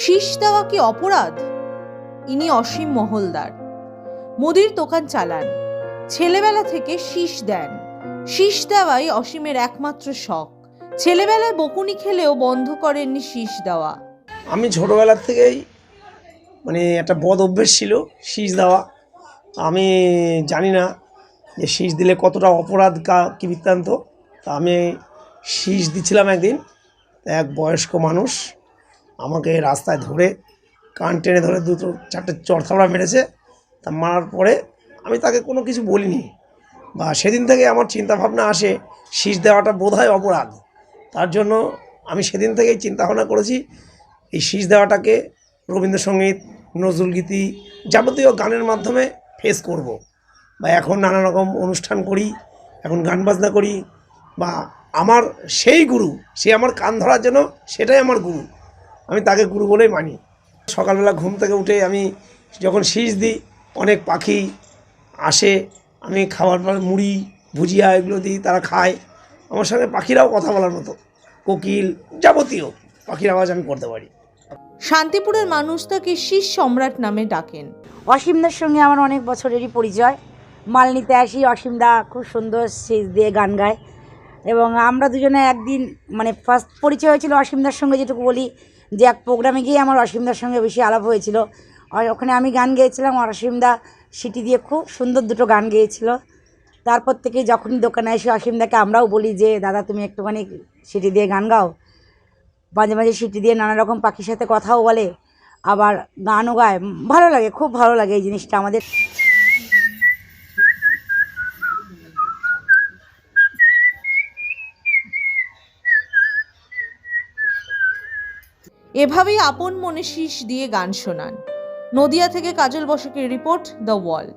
শীষ দেওয়া কি অপরাধ? ইনি অসীম মহলদার, মুদির দোকান চালান। ছেলেবেলা থেকে শীষ দেন। শীষ দেওয়াই অসীমের একমাত্র শখ। ছেলেবেলায় বকুনি খেলেও বন্ধ করেননি শীষ দেওয়া। আমি ছোটোবেলার থেকেই একটা বদ অভ্যেস ছিল শীষ দেওয়া। আমি জানি না যে শীষ দিলে কতটা অপরাধ কী বৃত্তান্ত। তা আমি শীষ দিচ্ছিলাম একদিন, এক বয়স্ক মানুষ আমাকে রাস্তায় ধরে কান টেনে ধরে দুটো চারটে চড়থাবড়া মেরেছে। তা মারার পরে আমি তাকে কোনো কিছু বলিনি, বা সেদিন থেকে আমার চিন্তাভাবনা আসে শীষ দেওয়াটা বোধহয় অপরাধ। তার জন্য আমি সেদিন থেকেই চিন্তাভাবনা করেছি এই শীষ দেওয়াটাকে রবীন্দ্রসঙ্গীত, নজরুলগীতি, যাবতীয় গানের মাধ্যমে ফেস করব। বা এখন নানা রকম অনুষ্ঠান করি, এখন গান বাজনা করি, বা আমার সেই গুরু, সে আমার কান ধরার জন্য, সেটাই আমার গুরু, আমি তাকে গুরু বলেই মানি। সকালবেলা ঘুম থেকে উঠে আমি যখন শীষ দিই, অনেক পাখি আসে, আমি খাবার মুড়ি ভুজিয়া এগুলো দিই, তারা খায়। আমার সঙ্গে পাখিরাও কথা বলার মতো, কোকিল, যাবতীয় পাখির আওয়াজ আমি করতে পারি। শান্তিপুরের মানুষ তাকে শীষ সম্রাট নামে ডাকেন। অসীমদার সঙ্গে আমার অনেক বছরেরই পরিচয়। মাল নিতে আসি, অসীমদা খুব সুন্দর শীষ দিয়ে গান গায়, এবং আমরা দুজনে একদিন ফার্স্ট পরিচয় হয়েছিল অসীমদার সঙ্গে। যেটুকু বলি যে এক প্রোগ্রামে গিয়ে আমার অসীমদার সঙ্গে বেশি আলাপ হয়েছিল। আর ওখানে আমি গান গেয়েছিলাম, আর অসীমদা সিটি দিয়ে খুব সুন্দর দুটো গান গেয়েছিল। তারপর থেকে যখনই দোকানে এসে অসীমদাকে আমরাও বলি যে দাদা তুমি একটুখানি সিটি দিয়ে গান গাও। মাঝে মাঝে সিটি দিয়ে নানা রকম পাখির সাথে কথাও বলে, আবার গানও গায়। ভালো লাগে, খুব ভালো লাগে এই জিনিসটা আমাদের। এভাবেই আপন মনে শীষ দিয়ে গান শোনান। নদিয়া থেকে কাজল বসাকের রিপোর্ট, দ্য ওয়াল।